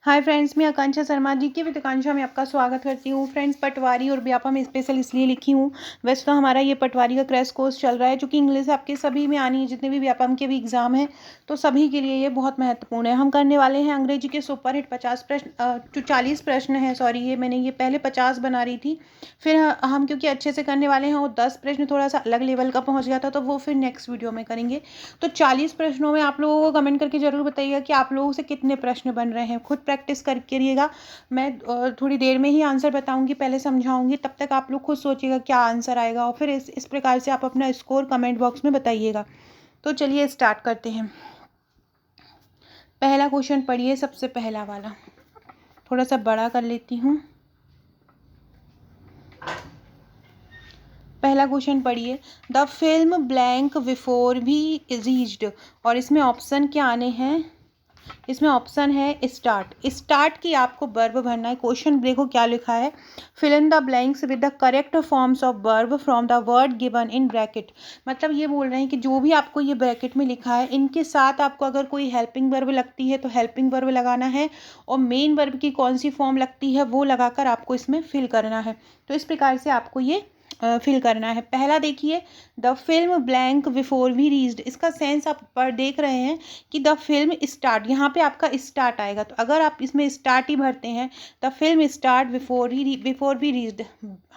Hi friends, मैं आकांक्षा शर्मा जी की with आकांक्षा में आपका स्वागत करती हूँ। फ्रेंड्स, पटवारी और व्यापा में स्पेशल इसलिए लिखी हूँ। वैसे तो हमारा ये पटवारी का क्रैश कोर्स चल रहा है, जो कि इंग्लिश आपके सभी में आनी है, जितने भी व्यापम के भी एग्जाम हैं तो सभी के लिए ये बहुत महत्वपूर्ण है। हम करने वाले हैं अंग्रेजी के सुपरहिट 50 प्रश्न, जो 40 प्रश्न हैं। सॉरी, ये पहले 50 बना रही थी, फिर हम क्योंकि अच्छे से करने वाले हैं, वो 10 प्रश्न थोड़ा सा अलग लेवल का पहुँच गया था, तो वो फिर नेक्स्ट वीडियो में करेंगे। तो 40 प्रश्नों में आप लोगों को कमेंट करके ज़रूर बताइएगा कि आप लोगों से कितने प्रश्न बन रहे हैं। खुद प्रैक्टिस करके रहिएगा। मैं थोड़ी देर में ही आंसर बताऊंगी, पहले समझाऊंगी, तब तक आप लोग खुद सोचिएगा क्या आंसर आएगा, और फिर इस प्रकार से आप अपना स्कोर कमेंट बॉक्स में बताइएगा। तो चलिए स्टार्ट करते हैं। पहला क्वेश्चन पढ़िए, सबसे पहला वाला। थोड़ा सा बड़ा कर लेती हूँ। पहला क्वेश्चन पढ़िए। द फिल्म ब्लैंक बिफोर भी रीच्ड, और इसमें ऑप्शन क्या आने हैं? इसमें ऑप्शन है स्टार्ट। स्टार्ट की आपको वर्ब भरना है। क्वेश्चन देखो क्या लिखा है, fill in the blanks with the correct forms of verb from the word given in bracket. मतलब ये बोल रहे हैं कि जो भी आपको ये ब्रैकेट में लिखा है, इनके साथ आपको अगर कोई हेल्पिंग वर्ब लगती है तो हेल्पिंग वर्ब लगाना है, और मेन वर्ब की कौन सी फॉर्म लगती है वो लगाकर आपको इसमें फिल करना है। तो इस प्रकार से आपको ये फिल करना है। पहला देखिए, the film blank before we reached. इसका सेंस आप पर देख रहे हैं कि द फिल्म स्टार्ट, यहाँ पे आपका स्टार्ट आएगा। तो अगर आप इसमें स्टार्ट ही भरते हैं, the film start before we reached,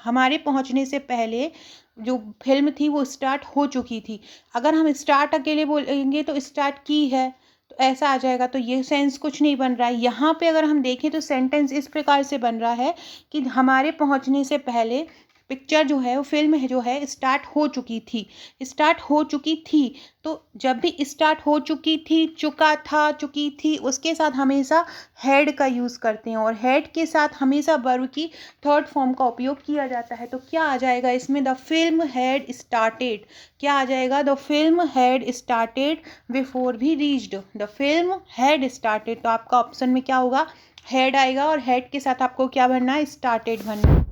हमारे पहुँचने से पहले जो फिल्म थी वो स्टार्ट हो चुकी थी। अगर हम स्टार्ट अकेले बोलेंगे तो स्टार्ट की है, तो ऐसा आ जाएगा। तो ये सेंस कुछ नहीं बन रहा है। यहाँ पे अगर हम देखें तो सेंटेंस इस प्रकार से बन रहा है कि हमारे पहुँचने से पहले पिक्चर जो है, वो फिल्म है जो है, स्टार्ट हो चुकी थी। स्टार्ट हो चुकी थी, तो जब भी स्टार्ट हो चुकी थी, चुका था, चुकी थी, उसके साथ हमेशा हैड का यूज़ करते हैं, और हैड के साथ हमेशा वर्ब की थर्ड फॉर्म का उपयोग किया जाता है। तो क्या आ जाएगा इसमें? The film had started. क्या आ जाएगा? The film had started before भी reached. The film had started, तो आपका ऑप्शन में क्या होगा? हैड आएगा, और हैड के साथ आपको क्या भरना है? स्टार्टेड भरना है।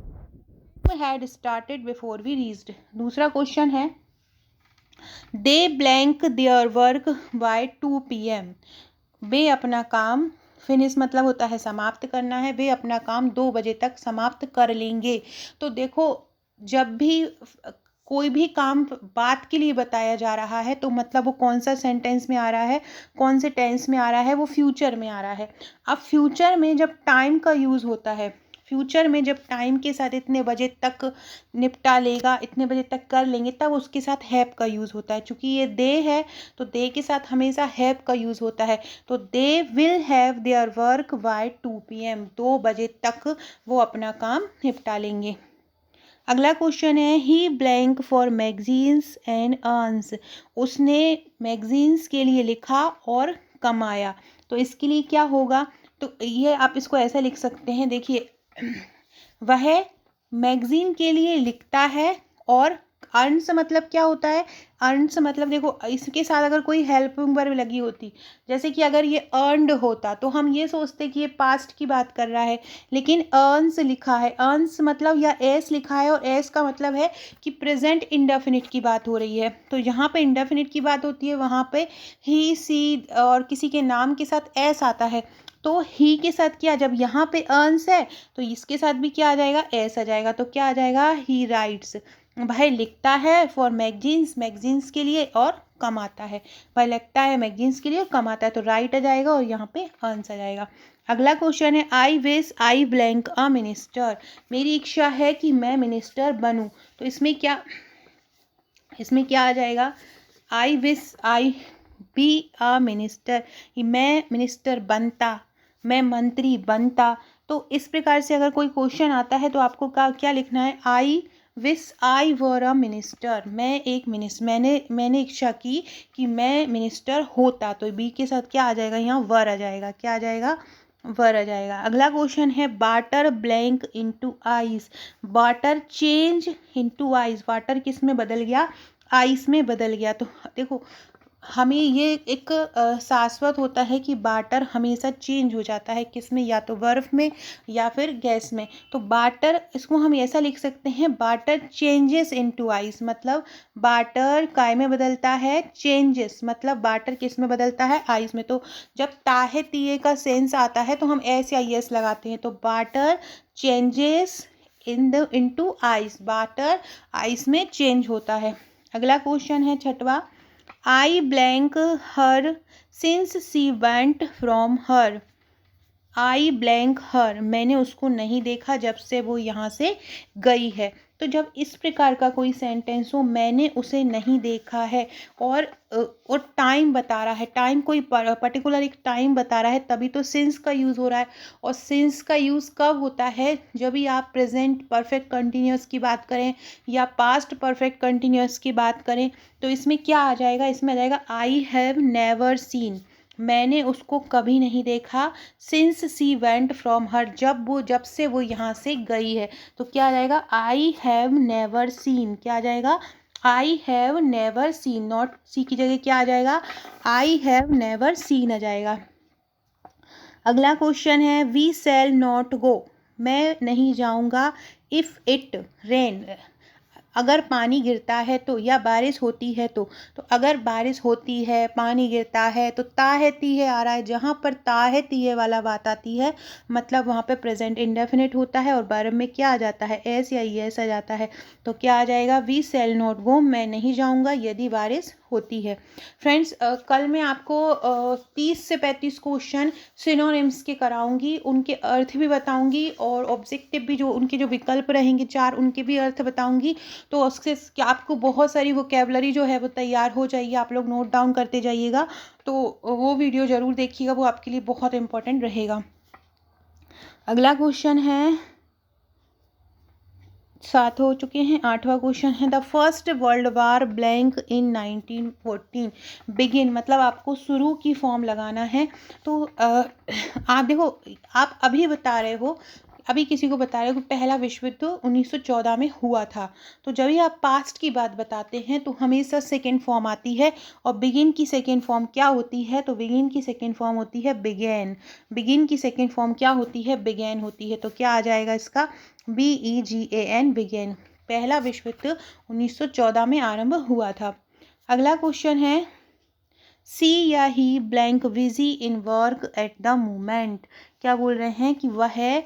Had started before we reached. दूसरा क्वेश्चन है, they blank their work by 2 PM। वे अपना काम, फिनिश मतलब होता है समाप्त करना है, वे अपना काम 2 बजे तक समाप्त कर लेंगे। तो देखो, जब भी कोई भी काम बात के लिए बताया जा रहा है, तो मतलब वो कौन सा सेंटेंस में आ रहा है, कौन से टेंस में आ रहा है? वो फ्यूचर में आ रहा है। अब फ्यूचर में जब टाइम का यूज़ होता है, फ्यूचर में जब टाइम के साथ इतने बजे तक निपटा लेगा, इतने बजे तक कर लेंगे, तब उसके साथ हैव का यूज़ होता है। चूँकि ये दे है, तो दे के साथ हमेशा हैव का यूज़ होता है। तो they will have their work by 2 PM। 2 बजे तक वो अपना काम निपटा लेंगे। अगला क्वेश्चन है, he blank for magazines and earns. उसने मैगजीन्स के लिए लिखा और कमाया। तो इसके लिए क्या होगा? तो ये आप इसको ऐसा लिख सकते हैं, देखिए, वह मैगजीन के लिए लिखता है, और अर्न्स मतलब क्या होता है? अर्न्स मतलब देखो, इसके साथ अगर कोई हेल्पिंग वर्ब लगी होती, जैसे कि अगर ये अर्नड होता तो हम ये सोचते कि ये पास्ट की बात कर रहा है, लेकिन अर्न्स लिखा है। अर्न्स मतलब, या एस लिखा है, और एस का मतलब है कि प्रेजेंट इंडेफिनिट की बात हो रही है। तो यहाँ पे इंडेफिनिट की बात होती है, वहाँ पे ही, सी और किसी के नाम के साथ एस आता है। तो ही के साथ क्या, जब यहाँ पे अर्न्स है तो इसके साथ भी क्या आ जाएगा? एस आ जाएगा। तो क्या आ जाएगा? ही राइट्स। भाई लिखता है फॉर मैगजीन्स, मैगजीन्स के लिए, और कमाता है। भाई लिखता है मैगजीन्स के लिए और कमाता है, तो राइट आ जाएगा, और यहाँ पे अर्न्स आ जाएगा। अगला क्वेश्चन है, I wish I blank a minister. मेरी इच्छा है कि मैं मिनिस्टर बनूं। तो इसमें क्या आ जाएगा? I wish I be a minister, मैं मिनिस्टर बनता, मैं मंत्री बनता। तो इस प्रकार से अगर कोई क्वेश्चन आता है तो आपको क्या लिखना है? I wish I were a minister. मैं एक मिनिस्टर, मैंने इच्छा की कि मैं मिनिस्टर होता। तो बी के साथ क्या आ जाएगा? यहाँ वर आ जाएगा। क्या आ जाएगा? वर आ जाएगा। अगला क्वेश्चन है, water blank into ice. Water change into ice. Water किस में बदल गया? आइस में बदल गया। तो देखो, हमें ये एक शाश्वत होता है कि वाटर हमेशा चेंज हो जाता है, किस में, या तो बर्फ़ में या फिर गैस में। तो वाटर, इसको हम ऐसा लिख सकते हैं, वाटर चेंजेस इनटू आइस, मतलब वाटर काय में बदलता है, चेंजेस मतलब वाटर किस में बदलता है, आइस में। तो जब ताहे तिये का सेंस आता है तो हम एस या यस लगाते हैं। तो water changes into ice, water ice में चेंज होता है। अगला क्वेश्चन है छठवा, I blank her since she went from her। I blank her, मैंने उसको नहीं देखा जब से वो यहाँ से गई है। तो जब इस प्रकार का कोई सेंटेंस हो, मैंने उसे नहीं देखा है, और टाइम बता रहा है, टाइम कोई पर्टिकुलर एक टाइम बता रहा है, तभी तो सिंस का यूज़ हो रहा है। और सिंस का यूज़ कब होता है, जब भी आप प्रेजेंट परफेक्ट कंटिन्यूस की बात करें या पास्ट परफेक्ट कंटिन्यूस की बात करें। तो इसमें क्या आ जाएगा, इसमें आ जाएगा आई हैव नेवर सीन, मैंने उसको कभी नहीं देखा। Since she went from her, जब से वो यहाँ से गई है। तो क्या आ जाएगा, आई हैव नेवर सीन, क्या आ जाएगा, I have never seen, not see की जगह क्या आ जाएगा, आई हैव नेवर सीन आ जाएगा। अगला क्वेश्चन है, वी शैल नॉट गो, मैं नहीं जाऊँगा, इफ़ इट रेन, अगर पानी गिरता है तो, या बारिश होती है तो। तो अगर बारिश होती है, पानी गिरता है, तो ता है ती है आ रहा है। जहाँ पर ता है ती है वाला बात आती है, मतलब वहाँ पे प्रेजेंट इंडेफिनिट होता है और वर्ब में क्या आ जाता है, एस या यस आ जाता है। तो क्या आ जाएगा, वी शैल नॉट गो, मैं नहीं जाऊँगा यदि बारिश होती है। फ्रेंड्स, कल मैं आपको 30 से 35 क्वेश्चन सिनोनिम्स के कराऊंगी, उनके अर्थ भी बताऊंगी, और ऑब्जेक्टिव भी, जो उनके जो विकल्प रहेंगे 4, उनके भी अर्थ बताऊंगी। तो उससे क्या आपको बहुत सारी वोकेबलरी जो है वो तैयार हो जाएगी, आप लोग नोट डाउन करते जाइएगा। तो वो वीडियो ज़रूर देखिएगा, वो आपके लिए बहुत इंपॉर्टेंट रहेगा। अगला क्वेश्चन है, 7 हो चुके हैं, 8वां क्वेश्चन है, the first world war blank in 1914 begin, मतलब आपको शुरू की फॉर्म लगाना है। तो आप देखो, आप अभी बता रहे हो, अभी किसी को बता रहे हो कि पहला विश्व युद्ध 1914 में हुआ था। तो जब भी आप पास्ट की बात बताते हैं तो हमेशा सेकेंड फॉर्म आती है, और बिगिन की सेकेंड फॉर्म क्या होती है, तो बिगिन की सेकेंड फॉर्म होती है बिगेन, बिगिन की सेकेंड फॉर्म क्या होती है, बिगेन होती है। तो क्या आ जाएगा इसका, BEGAN, बिगेन, पहला विश्व युद्ध 1914 में आरंभ हुआ था। अगला क्वेश्चन है, सी या he blank busy in work at the moment, क्या बोल रहे हैं कि वह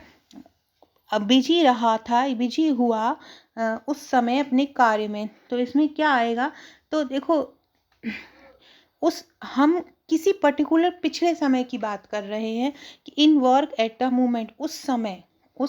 बिजी रहा था, बिजी हुआ उस समय अपने कार्य में। तो इसमें क्या आएगा, तो देखो, उस हम किसी पर्टिकुलर पिछले समय की बात कर रहे हैं कि इन वर्क एट द मोमेंट, उस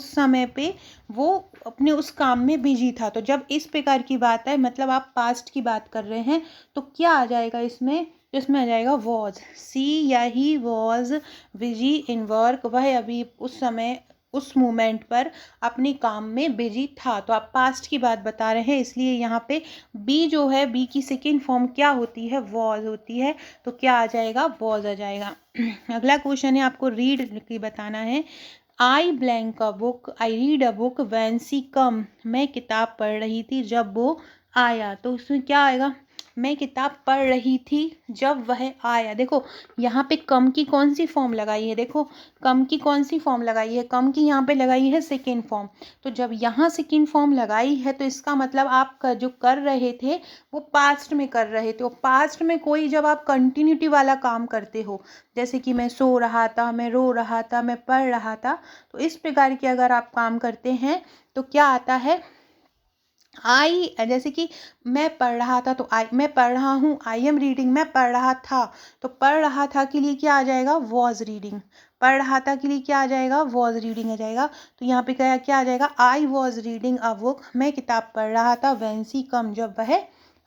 समय पे वो अपने उस काम में बिजी था। तो जब इस प्रकार की बात है, मतलब आप पास्ट की बात कर रहे हैं, तो क्या आ जाएगा इसमें, इसमें आ जाएगा वॉज, सी या he was busy in work, वह अभी उस समय उस मोमेंट पर अपने काम में बिजी था। तो आप पास्ट की बात बता रहे हैं, इसलिए यहाँ पे बी जो है, बी की सेकेंड फॉर्म क्या होती है, वॉज होती है। तो क्या आ जाएगा, वॉज आ जाएगा। अगला क्वेश्चन है, आपको रीड की बताना है, I blank a book, I read a book when she come, मैं किताब पढ़ रही थी जब वो आया। तो उसमें क्या आएगा, मैं किताब पढ़ रही थी जब वह आया। देखो यहाँ पे कम की कौन सी फॉर्म लगाई है, देखो कम की कौन सी फॉर्म लगाई है, कम की यहाँ पे लगाई है सेकेंड फॉर्म। तो जब यहाँ सेकेंड फॉर्म लगाई है, तो इसका मतलब आप जो कर रहे थे वो पास्ट में कर रहे थे। और पास्ट में कोई, जब आप कंटिन्यूटी वाला काम करते हो, जैसे कि मैं सो रहा था, मैं रो रहा था, मैं पढ़ रहा था, तो इस प्रकार के अगर आप काम करते हैं तो क्या आता है, आई, जैसे कि मैं पढ़ रहा था, तो आई, मैं पढ़ रहा हूँ, आई एम रीडिंग, मैं पढ़ रहा था, तो पढ़ रहा था के लिए क्या आ जाएगा, वॉज रीडिंग, पढ़ रहा था के लिए क्या आ जाएगा, वॉज रीडिंग आ जाएगा। तो यहाँ पे क्या आ जाएगा, I was reading a book, मैं किताब पढ़ रहा था, व्हेन शी कम, जब वह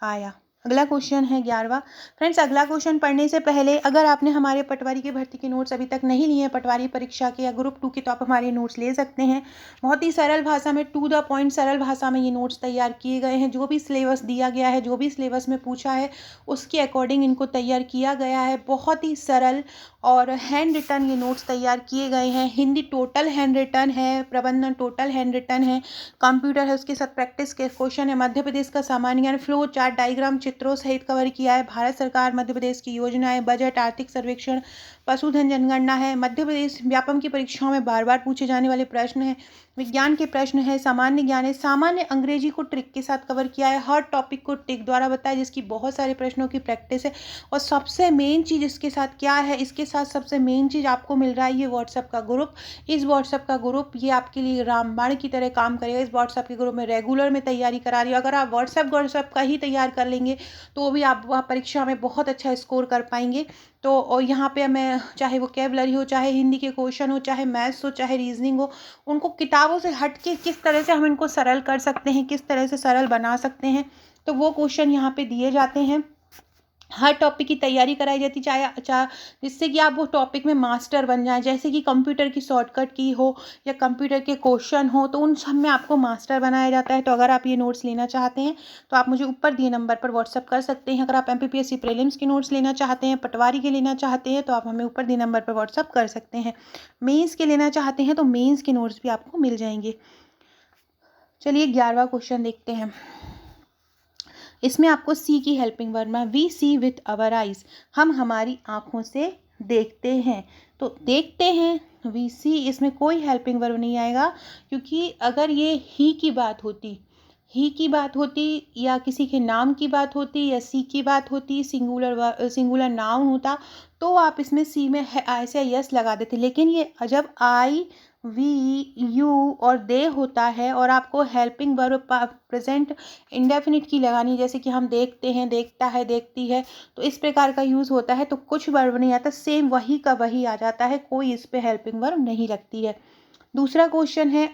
आया। अगला क्वेश्चन है 11वां। फ्रेंड्स, अगला क्वेश्चन पढ़ने से पहले, अगर आपने हमारे पटवारी की भर्ती के नोट्स अभी तक नहीं लिए हैं, पटवारी परीक्षा के या ग्रुप 2 के, तो आप हमारे नोट्स ले सकते हैं। बहुत ही सरल भाषा में, टू द पॉइंट सरल भाषा में ये नोट्स तैयार किए गए हैं। जो भी सिलेबस दिया गया है, जो भी सिलेबस में पूछा है, उसके अकॉर्डिंग इनको तैयार किया गया है। बहुत ही सरल और हैंड रिटन ये नोट्स तैयार किए गए हैं। हिंदी टोटल हैंड रिटन है, प्रबंधन टोटल हैंड रिटन है, कंप्यूटर है, उसके साथ प्रैक्टिस के क्वेश्चन है, मध्य प्रदेश का सामान्य ज्ञान, फ्लो चार्ट, डायग्राम, चित्रों सहित कवर किया है, भारत सरकार मध्य प्रदेश की योजनाएं, बजट, आर्थिक सर्वेक्षण, पशुधन जनगणना है, मध्य प्रदेश व्यापम की परीक्षाओं में बार बार पूछे जाने वाले प्रश्न है, विज्ञान के प्रश्न है, सामान्य ज्ञान है, सामान्य अंग्रेजी को ट्रिक के साथ कवर किया है, हर टॉपिक को टिक द्वारा बताया जिसकी बहुत सारे प्रश्नों की प्रैक्टिस है। और सबसे मेन चीज़ इसके साथ क्या है, इसके साथ सबसे मेन चीज़ आपको मिल रहा है ये व्हाट्सएप का ग्रुप। इस व्हाट्सएप का ग्रुप ये आपके लिए रामबाण की तरह काम करेगा। इस व्हाट्सएप के ग्रुप में रेगुलर में तैयारी करा रही है। अगर आप व्हाट्सएप का ही तैयार कर लेंगे तो भी आप वहाँ परीक्षा में बहुत अच्छा स्कोर कर पाएंगे। तो और यहाँ पे मैं चाहे वोकैबुलरी हो, चाहे हिंदी के क्वेश्चन हो, चाहे मैथ्स हो, चाहे रीजनिंग हो, उनको किताबों से हट के किस तरह से हम इनको सरल कर सकते हैं, किस तरह से सरल बना सकते हैं, तो वो क्वेश्चन यहाँ पे दिए जाते हैं। हर टॉपिक की तैयारी कराई जाती चाहे जिससे कि आप वो टॉपिक में मास्टर बन जाएं। जैसे कि कंप्यूटर की शॉर्टकट की हो या कंप्यूटर के क्वेश्चन हो, तो उन सब में आपको मास्टर बनाया जाता है। तो अगर आप ये नोट्स लेना चाहते हैं तो आप मुझे ऊपर दिए नंबर पर व्हाट्सअप कर सकते हैं। अगर आप MPPSC प्रीलिम्स के नोट्स लेना चाहते हैं, पटवारी के लेना चाहते हैं, तो आप हमें ऊपर दिए नंबर पर व्हाट्सअप कर सकते हैं। मेंस के लेना चाहते हैं तो मेंस के नोट्स भी आपको मिल जाएंगे। चलिए 11वां क्वेश्चन देखते हैं। इसमें आपको सी की हेल्पिंग वर्ब में, we see with our eyes, हम हमारी आँखों से देखते हैं। तो देखते हैं वी सी, इसमें कोई हेल्पिंग वर्ब नहीं आएगा, क्योंकि अगर ये ही की बात होती या किसी के नाम की बात होती या सी की बात होती, सिंगुलर नाउन होता, तो आप इसमें सी में ऐसे यस लगा देते। लेकिन ये जब आई, वी, यू और दे होता है और आपको हेल्पिंग वर्ब प्रेजेंट इंडेफिनिट की लगानी, जैसे कि हम देखते हैं, देखता है, देखती है, तो इस प्रकार का यूज़ होता है, तो कुछ वर्ब नहीं आता, सेम वही का वही आ जाता है, कोई इस पे हेल्पिंग वर्ब नहीं लगती है। दूसरा क्वेश्चन है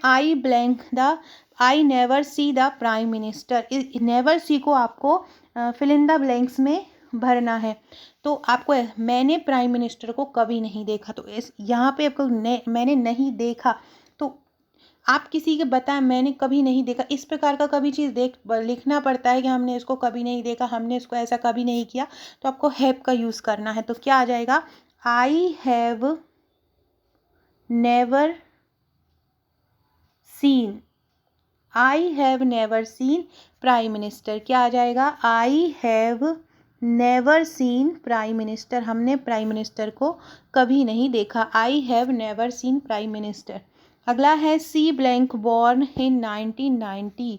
I never see the prime minister. Never see को आपको फिल इन द ब्लैंक्स में भरना है। तो आपको मैंने प्राइम मिनिस्टर को कभी नहीं देखा, तो इस यहाँ पे आपको मैंने नहीं देखा, तो आप किसी के बताएं मैंने कभी नहीं देखा, इस प्रकार का कभी चीज़ लिखना पड़ता है कि हमने इसको कभी नहीं देखा, हमने इसको ऐसा कभी नहीं किया, तो आपको हैव का यूज़ करना है। तो क्या आ जाएगा, I have never scene, I have never scene prime minister. क्या आ जाएगा, I have never scene prime minister, हमने प्राइम मिनिस्टर को कभी नहीं देखा, आई have never scene prime minister. अगला है सी ब्लैंक बॉर्न इन 1990।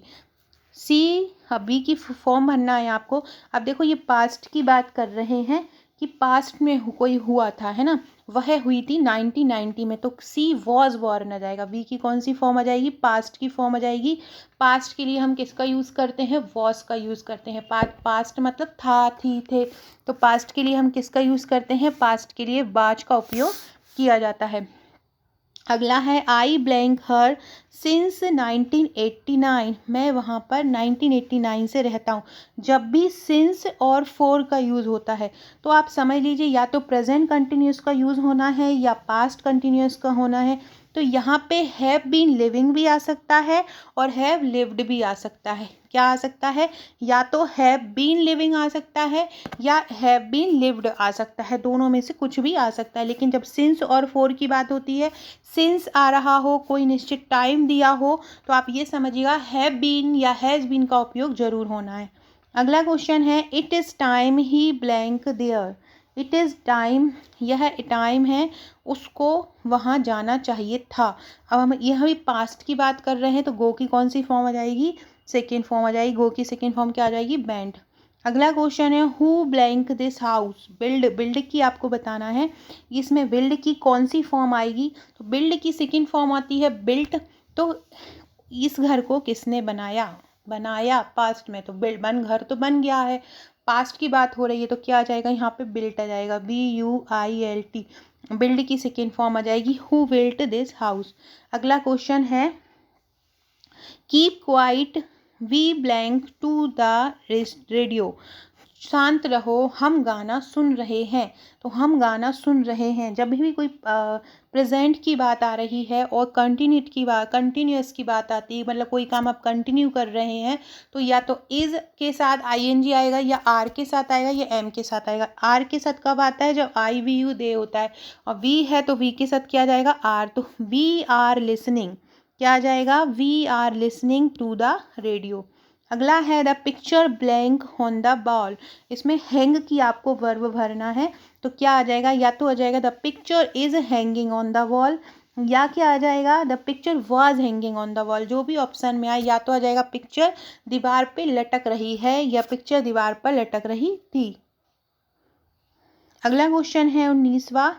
सी अभी की फॉर्म भरना है आपको। अब देखो ये पास्ट की बात कर रहे हैं कि पास्ट में कोई हुआ था, है ना, वह हुई थी 1990 में, तो सी वॉज बॉर्न आ जाएगा। वी की कौन सी फॉर्म आ जाएगी, पास्ट की फॉर्म आ जाएगी। पास्ट के लिए हम किसका यूज़ करते हैं, वॉज का यूज़ करते हैं। पास्ट मतलब था, थी, थे, तो पास्ट के लिए हम किसका यूज़ करते हैं, पास्ट के लिए वाज का उपयोग किया जाता है। अगला है आई ब्लैंक हर सिंस 1989, मैं वहाँ पर 1989 से रहता हूँ। जब भी सिंस और फॉर का यूज़ होता है तो आप समझ लीजिए या तो प्रेजेंट कंटिन्यूस का यूज़ होना है या पास्ट कंटिन्यूस का होना है। तो यहाँ पे हैव बीन लिविंग भी आ सकता है और हैव लिव्ड भी आ सकता है। क्या आ सकता है, या तो हैव बीन लिविंग आ सकता है या हैव बीन लिव्ड आ सकता है, दोनों में से कुछ भी आ सकता है। लेकिन जब सिंस और फॉर की बात होती है, सिंस आ रहा हो, कोई निश्चित टाइम दिया हो, तो आप ये समझिएगा हैव बीन या हैज़ बीन का उपयोग जरूर होना है। अगला क्वेश्चन है it is time he blank there. It is time, यह टाइम है, उसको वहाँ जाना चाहिए था। अब हम यह भी पास्ट की बात कर रहे हैं, तो गो की कौन सी फॉर्म आ जाएगी, सेकेंड फॉर्म आ जाएगी। गो की सेकेंड फॉर्म क्या आ जाएगी, वेंट। अगला क्वेश्चन है who blank this house. Build की आपको बताना है, इसमें बिल्ड की कौन सी फॉर्म आएगी, तो बिल्ड की सेकेंड फॉर्म आती है बिल्ट। तो इस घर को किसने बनाया पास्ट में, तो घर तो बन गया है, पास्ट की बात हो रही है, तो क्या आ जाएगा यहाँ पे, बिल्ट आ जाएगा, BUILT। बिल्ड की सेकेंड फॉर्म आ जाएगी हु बिल्ट दिस हाउस। अगला क्वेश्चन है keep quiet we blank to the radio. शांत रहो, हम गाना सुन रहे हैं। तो हम गाना सुन रहे हैं, जब भी कोई प्रेजेंट की बात आ रही है और कंटिन्यूअस की बात आती है, मतलब कोई काम आप कंटिन्यू कर रहे हैं, तो या तो इज के साथ आईएनजी आएगा, या आर के साथ आएगा, या एम के साथ आएगा। आर के साथ कब आता है? जब आई वी यू दे होता है। और वी है तो वी के साथ क्या जाएगा? आर। तो वी आर लिसनिंग, क्या आ जाएगा? We are listening to the radio. अगला है the picture blank on the wall. इसमें हैंग की आपको वर्ब भरना है, तो क्या आ जाएगा? या तो आ जाएगा the picture is hanging on the wall, या क्या आ जाएगा? The picture was hanging on the wall. जो भी ऑप्शन में आए, या तो आ जाएगा पिक्चर दीवार पे लटक रही है, या पिक्चर दीवार पर लटक रही थी। अगला क्वेश्चन है 19वां।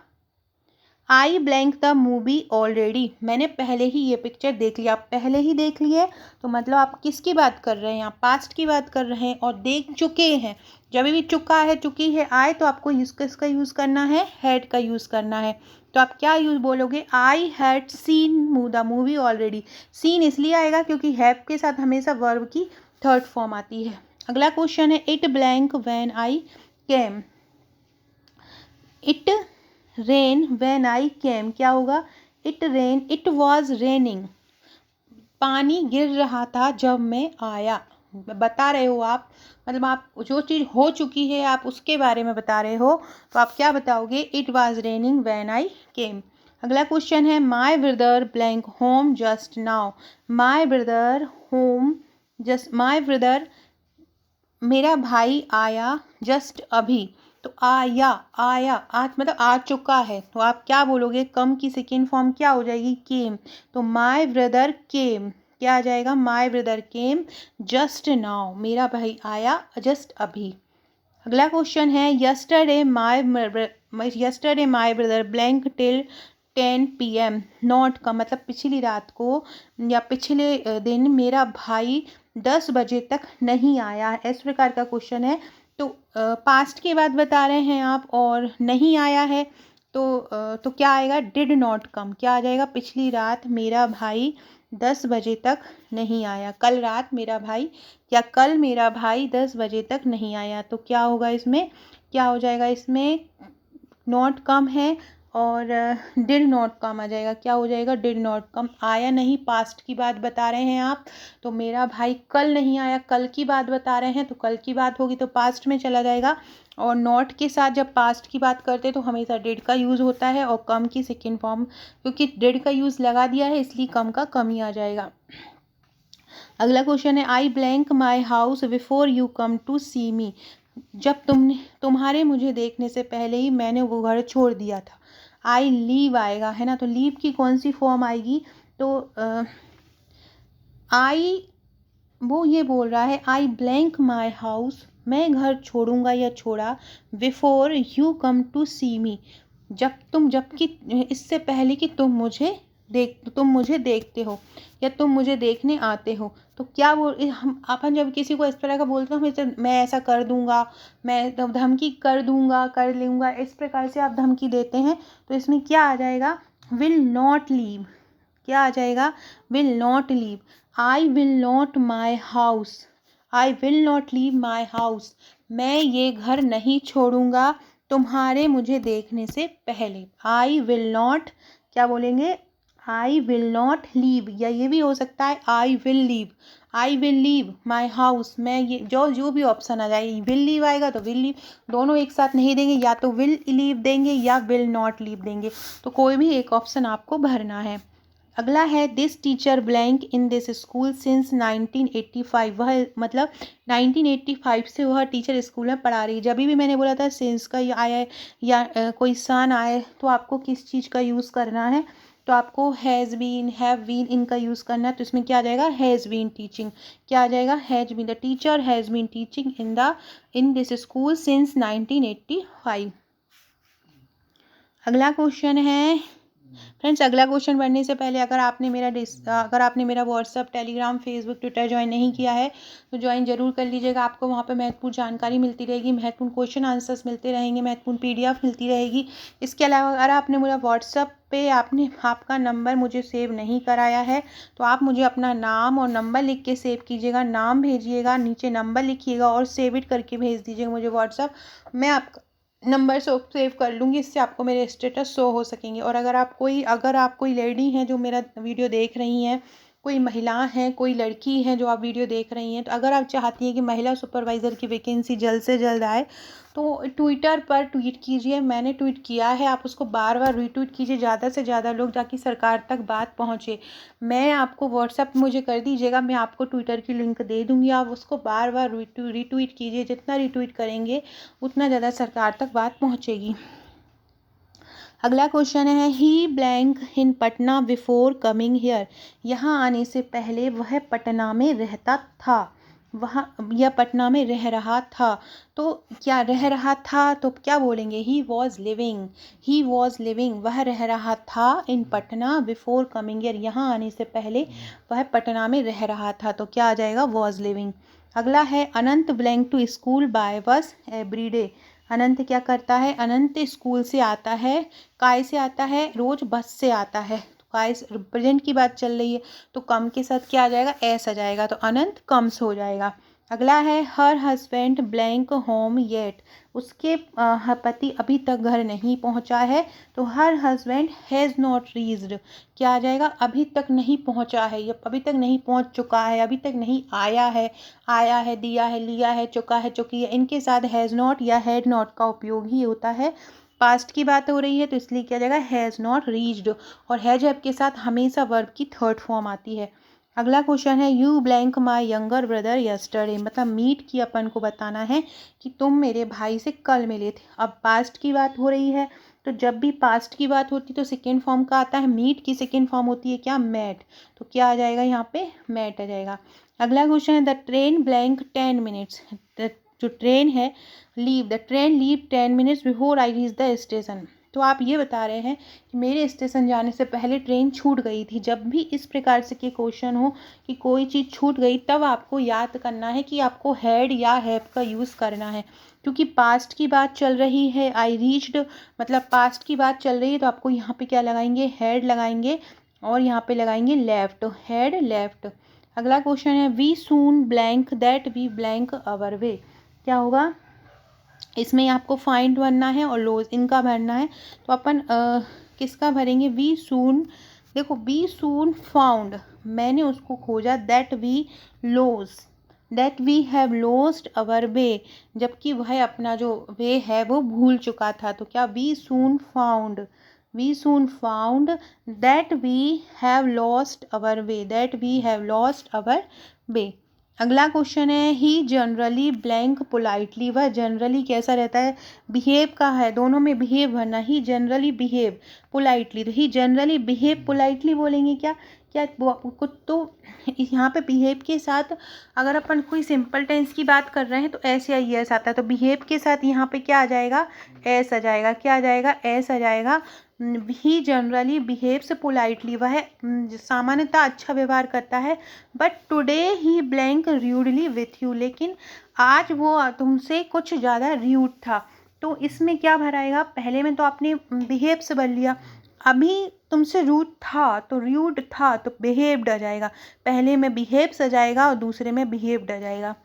I blank the movie already. मैंने पहले ही ये पिक्चर देख लिया। आप पहले ही देख लिए तो मतलब आप किसकी बात कर रहे हैं? आप पास्ट की बात कर रहे हैं और देख चुके हैं। जब भी चुका है, चुकी है, आए, तो आपको किसका यूज़ करना है? हैड का यूज़ करना है। तो आप क्या यूज़ बोलोगे? I had seen the movie already. Seen इसलिए आएगा क्योंकि हैव के साथ हमेशा वर्ब की थर्ड फॉर्म आती है। अगला क्वेश्चन है it blank when I came. It rain when I came, क्या होगा? It was raining. पानी गिर रहा था जब मैं आया। बता रहे हो आप, मतलब आप जो चीज़ हो चुकी है आप उसके बारे में बता रहे हो, तो आप क्या बताओगे? It was raining when I came. अगला क्वेश्चन है my brother blank home just now. My brother home just, my brother मेरा भाई आया जस्ट अभी। तो आया, आज मतलब आ चुका है, तो आप क्या बोलोगे? कम की सेकेंड फॉर्म क्या हो जाएगी? केम। तो माई ब्रदर केम, क्या आ जाएगा? My brother came just now. मेरा भाई आया जस्ट अभी। अगला क्वेश्चन है yesterday my brother blank till 10 PM। Not का मतलब पिछली रात को या पिछले दिन मेरा भाई 10 बजे तक नहीं आया। इस प्रकार का क्वेश्चन है। तो पास्ट की बात बता रहे हैं आप और नहीं आया है, तो क्या आएगा? Did not come. क्या आ जाएगा? पिछली रात मेरा भाई 10 बजे तक नहीं आया। कल रात मेरा भाई, या कल मेरा भाई 10 बजे तक नहीं आया। तो क्या होगा इसमें? क्या हो जाएगा इसमें? नॉट कम है और डिड नॉट कम आ जाएगा। क्या हो जाएगा? Did not come. आया नहीं, पास्ट की बात बता रहे हैं आप, तो मेरा भाई कल नहीं आया, कल की बात बता रहे हैं, तो कल की बात होगी तो पास्ट में चला जाएगा। और नॉट के साथ जब पास्ट की बात करते हैं तो हमेशा डिड का यूज़ होता है, और कम की सेकेंड फॉर्म, क्योंकि डिड का यूज़ लगा दिया है इसलिए कम का कम ही आ जाएगा। अगला क्वेश्चन है I blank my house before you come to see me. जब तुम्हारे मुझे देखने से पहले ही मैंने वो घर छोड़ दिया था। आई लीव आएगा, है ना? तो लीव की कौन सी फॉर्म आएगी? तो आई, वो ये बोल रहा है आई ब्लैंक माई हाउस, मैं घर छोड़ूंगा या छोड़ा, before you come to see मी, जबकि इससे पहले कि तुम मुझे देखते हो या तुम मुझे देखने आते हो। तो क्या वो हम अपन जब किसी को इस तरह का बोलते हैं, मैं ऐसा कर दूंगा, मैं तो धमकी कर दूंगा, कर लूँगा, इस प्रकार से आप धमकी देते हैं, तो इसमें क्या आ जाएगा? Will not leave. क्या आ जाएगा? Will not leave. I will not my house, I will not leave my house, मैं ये घर नहीं छोड़ूंगा तुम्हारे मुझे देखने से पहले। आई विल नॉट, क्या बोलेंगे? आई विल नॉट लीव, या ये भी हो सकता है I will leave. I will leave my house, मैं ये जो भी ऑप्शन आ जाए, विल लीव आएगा तो विल लीव, दोनों एक साथ नहीं देंगे, या तो विल लीव देंगे या विल नॉट लीव देंगे, तो कोई भी एक ऑप्शन आपको भरना है। अगला है this teacher blank in this school since 1985। वह मतलब 1985 से वह टीचर स्कूल में पढ़ा रही है। जब भी मैंने बोला था सिंस का आया है या कोई सन आए तो आपको किस चीज़ का यूज़ करना है? तो आपको हैज़ बीन, हैव बीन, इनका यूज़ करना है। तो इसमें क्या आ जाएगा? Has been teaching. क्या आ जाएगा? Has been, the teacher has been teaching in this school since 1985। अगला क्वेश्चन है फ्रेंड्स अगला क्वेश्चन पढ़ने से पहले अगर आपने मेरा WhatsApp, Telegram, Facebook, Twitter join नहीं किया है तो ज्वाइन जरूर कर लीजिएगा। आपको वहाँ पे महत्वपूर्ण जानकारी मिलती रहेगी, महत्वपूर्ण क्वेश्चन आंसर्स मिलते रहेंगे, महत्वपूर्ण PDF मिलती रहेगी। इसके अलावा अगर आपने मेरा व्हाट्सअप पे आपका नंबर मुझे सेव नहीं कराया है तो आप मुझे अपना नाम और नंबर लिख के सेव कीजिएगा। नाम भेजिएगा, नीचे नंबर लिखिएगा और सेव इट करके भेज दीजिएगा मुझे व्हाट्सअप। मैं आपका नंबर सेव कर लूँगी, इससे आपको मेरे स्टेटस शो हो सकेंगे। और अगर आप कोई लेडी हैं जो मेरा वीडियो देख रही हैं, कोई महिला हैं, कोई लड़की हैं जो आप वीडियो देख रही हैं, तो अगर आप चाहती हैं कि महिला सुपरवाइज़र की वैकेंसी जल्द से जल्द आए तो ट्विटर पर ट्वीट कीजिए। मैंने ट्वीट किया है, आप उसको बार बार रीट्वीट कीजिए ज़्यादा से ज़्यादा लोग, ताकि सरकार तक बात पहुँचे। मैं आपको व्हाट्सअप मुझे कर दीजिएगा, मैं आपको ट्विटर की लिंक दे दूँगी, आप उसको बार बार रीट्वीट कीजिए। जितना रीट्वीट करेंगे उतना ज़्यादा सरकार तक बात पहुँचेगी। अगला क्वेश्चन है he blank in Patna before coming here. यहाँ आने से पहले वह पटना में रहता था। या पटना में रह रहा था। तो क्या रह रहा था तो क्या बोलेंगे, ही वॉज लिविंग, वह रह रहा था इन पटना बिफोर कमिंग हियर, यहाँ आने से पहले वह पटना में रह रहा था। तो क्या आ जाएगा, वॉज लिविंग। अगला है अनंत ब्लैंक टू स्कूल बाय बस एवरीडे। अनंत क्या करता है, अनंत स्कूल से आता है, काय से आता है, रोज बस से आता है। तो काय प्रेजेंट की बात चल रही है तो कम के साथ क्या आ जाएगा, एस आ जाएगा, तो अनंत कम्स हो जाएगा। अगला है her husband blank home yet. उसके पति अभी तक घर नहीं पहुंचा है, तो her husband has not reached क्या आ जाएगा, अभी तक नहीं पहुंचा है, या अभी तक नहीं पहुंच चुका है, अभी तक नहीं आया है, दिया है, लिया है, चुका है, चुकी है, इनके साथ हैज़ नॉट या हैड नॉट का उपयोग ही होता है। पास्ट की बात हो रही है तो इसलिए क्या जाएगा, हैज़ नॉट रीच्ड। और हैज हैव के साथ हमेशा वर्ब की थर्ड फॉर्म आती है। अगला क्वेश्चन है you blank my younger brother yesterday. मतलब मीट की अपन को बताना है कि तुम मेरे भाई से कल मिले थे। अब पास्ट की बात हो रही है तो जब भी पास्ट की बात होती तो सेकेंड फॉर्म का आता है, मीट की सेकेंड फॉर्म होती है क्या, मैट। तो क्या आ जाएगा यहाँ पे, मैट आ जाएगा। अगला क्वेश्चन है द ट्रेन ब्लैंक 10 मिनट्स। जो ट्रेन है the train leave 10 minutes before I reach the station. तो आप ये बता रहे हैं कि मेरे स्टेशन जाने से पहले ट्रेन छूट गई थी। जब भी इस प्रकार से के क्वेश्चन हो कि कोई चीज़ छूट गई, तब आपको याद करना है कि आपको हैड या हैव का यूज़ करना है, क्योंकि पास्ट की बात चल रही है। आई रीच्ड मतलब पास्ट की बात चल रही है, तो आपको यहाँ पे क्या लगाएंगे, हैड लगाएंगे और यहाँ पे लगाएंगे लेफ्ट, हैड लेफ्ट। अगला क्वेश्चन है we soon blank that we blank our way. क्या होगा, इसमें आपको फाइंड भरना है और लोज इनका भरना है। तो अपन किसका भरेंगे, वी सून। देखो वी सून फाउंड, मैंने उसको खोजा, that we have lost our वे, जबकि वह अपना जो वे है वो भूल चुका था। तो क्या we soon found that we have lost our way. अगला क्वेश्चन है ही जनरली ब्लैंक पोलाइटली। वह जनरली कैसा रहता है, बिहेव का है, दोनों में बिहेव भरना। ही जनरली बिहेव पोलाइटली, तो ही जनरली बिहेव पोलाइटली बोलेंगे क्या कुछ। तो यहाँ पे बिहेव के साथ अगर अपन कोई सिंपल टेंस की बात कर रहे हैं तो ऐसे आई एस आता है, तो बिहेव के साथ यहाँ पे क्या आ जाएगा, एस आ जाएगा। क्या आ जाएगा, एस आ जाएगा। ही जनरली बिहेव्स पोलाइटली, वह सामान्यतः अच्छा व्यवहार करता है। But today he blank rudely with you, लेकिन आज वो तुमसे कुछ ज़्यादा र्यूड था। तो इसमें क्या भराएगा, पहले में तो आपने बिहेव से भर लिया, अभी तुमसे रूड था तो र्यूड था तो बिहेव्ड आ जाएगा। पहले में बिहेव्स आ जाएगा और दूसरे में बिहेव्ड आ जाएगा।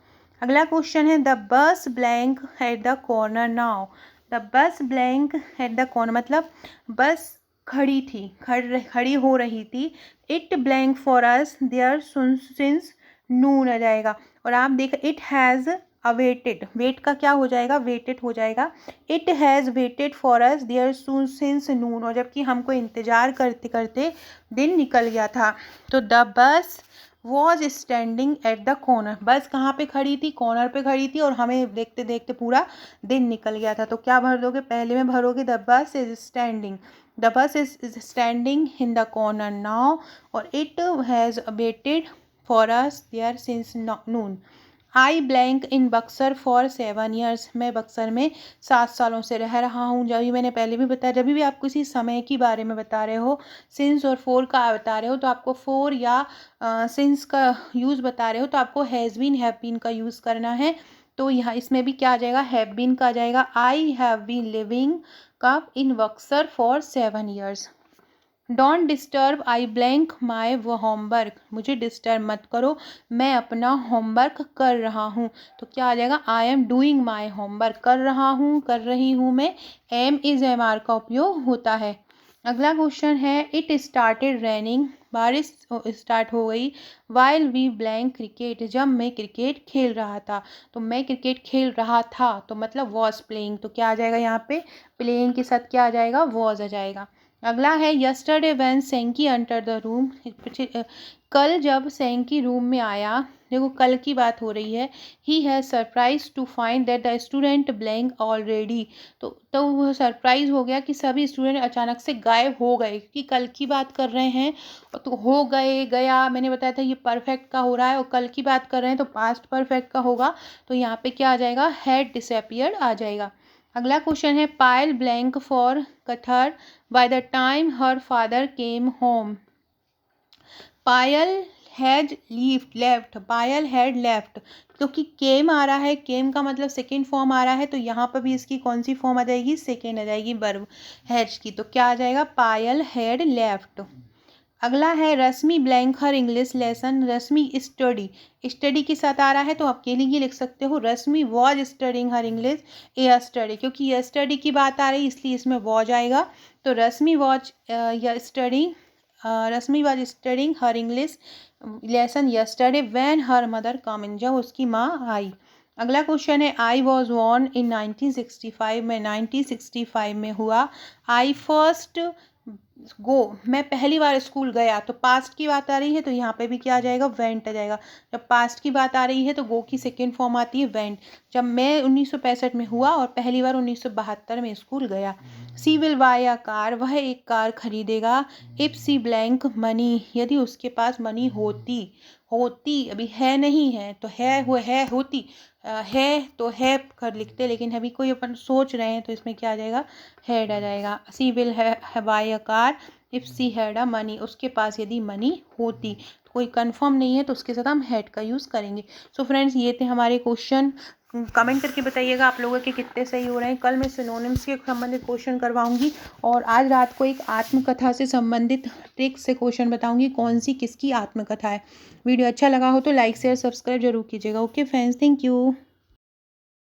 अगला क्वेश्चन है the bus blank at the corner now. The bus blank at the corner मतलब बस खड़ी हो रही थी। It blank for us there since noon आ जाएगा। और आप देख इट हैज़ अवेटेड, वेट का क्या हो जाएगा, वेटेड हो जाएगा। It has waited for us there since noon, और जबकि हमको इंतज़ार करते करते दिन निकल गया था। तो the bus was standing at the corner. बस कहाँ पे खड़ी थी, कॉर्नर पे खड़ी थी, और हमें देखते देखते पूरा दिन निकल गया था। तो क्या भर दोगे, पहले में भरोगे the bus is standing in the corner now, और it has waited for us there since noon. I blank in Buxar for 7 years. मैं बक्सर में 7 सालों से रह रहा हूँ। जब भी मैंने पहले भी बताया, जब भी आप किसी समय के बारे में बता रहे हो, सिंस और फोर का बता रहे हो, तो आपको फोर या सिंस का यूज़ बता रहे हो तो आपको हैज़ बीन हैव बीन का यूज़ करना है। तो यहाँ इसमें भी क्या आ जाएगा, हैव बीन का आ जाएगा। आई हैव बीन लिविंग कब in Buxar for 7 years. Don't disturb I blank my वो होमवर्क। मुझे डिस्टर्ब मत करो, मैं अपना होमवर्क कर रहा हूँ। तो क्या आ जाएगा, I am doing my homework. कर रहा हूँ, कर रही हूँ मैं। एम इज़ एम आर का उपयोग होता है। अगला क्वेश्चन है, इट स्टार्टेड रैनिंग। बारिश स्टार्ट हो गई। While we blank cricket. जब मैं क्रिकेट खेल रहा था। तो मैं क्रिकेट खेल रहा था तो मतलब वॉज प्लेइंग। तो क्या आ जाएगा यहाँ पे, प्लेइंग के साथ क्या आ जाएगा, वॉज आ जाएगा। अगला है, yesterday when Senki enter the room. कल जब सेंकी रूम में आया, देखो कल की बात हो रही है। He has surprise to find that the student blank already. तो वो सरप्राइज हो गया कि सभी स्टूडेंट अचानक से गायब हो गए, क्योंकि कल की बात कर रहे हैं। तो हो गए, गया, मैंने बताया था ये परफेक्ट का हो रहा है और कल की बात कर रहे हैं तो पास्ट परफेक्ट का होगा। तो यहाँ पे क्या आ जाएगा, हैड डिसअपीयर्ड आ जाएगा। अगला क्वेश्चन है, Payal blank for Katihar by the time her father came home. Payal has left, Payal had left, क्योंकि केम आ रहा है, केम का मतलब सेकेंड फॉर्म आ रहा है, तो यहाँ पर भी इसकी कौन सी फॉर्म आ जाएगी, सेकेंड आ जाएगी वर्ब हैज की। तो क्या आ जाएगा, पायल हैड लेफ्ट। अगला है, रश्मि ब्लैंक हर इंग्लिश लेसन। रश्मि स्टडी, स्टडी के साथ आ रहा है तो आप के लिए लिख सकते हो, रश्मि वॉज स्टडिंग हर इंग्लिश या स्टडी, क्योंकि यह स्टडी की बात आ रही है इसलिए इसमें वॉज आएगा। तो रश्मि वॉज या studying, Rashmi was studying her English lesson yesterday when her mother come in. जब उसकी माँ आई। अगला क्वेश्चन है, आई वॉज बॉर्न इन 1965 में 1965 में हुआ। आई फर्स्ट गो, मैं पहली बार स्कूल गया। तो पास्ट की बात आ रही है तो यहाँ पे भी क्या आ जाएगा, वेंट आ जाएगा। जब पास्ट की बात आ रही है तो गो की सेकेंड फॉर्म आती है वेंट। जब मैं 1965 में हुआ और पहली बार 1972 में स्कूल गया। सी विल बाय अ कार, वह एक कार खरीदेगा। इफ सी ब्लैंक मनी, यदि उसके पास मनी होती, होती अभी है नहीं है तो है, वो है होती, है तो है कर लिखते, लेकिन अभी कोई अपन सोच रहे हैं तो इसमें क्या आ जाएगा, हैड आ जाएगा। She will buy a car if she had a money, उसके पास यदि मनी होती। तो कोई कंफर्म नहीं है तो उसके साथ हम हैड का यूज़ करेंगे। सो फ्रेंड्स, ये थे हमारे क्वेश्चन। कमेंट करके बताइएगा आप लोगों के कितने सही हो रहे हैं। कल मैं सिनोनिम्स के संबंधित क्वेश्चन करवाऊंगी और आज रात को एक आत्मकथा से संबंधित ट्रिक से क्वेश्चन बताऊंगी, कौन सी किसकी आत्मकथा है। वीडियो अच्छा लगा हो तो लाइक शेयर सब्सक्राइब जरूर कीजिएगा। Okay friends, thank you.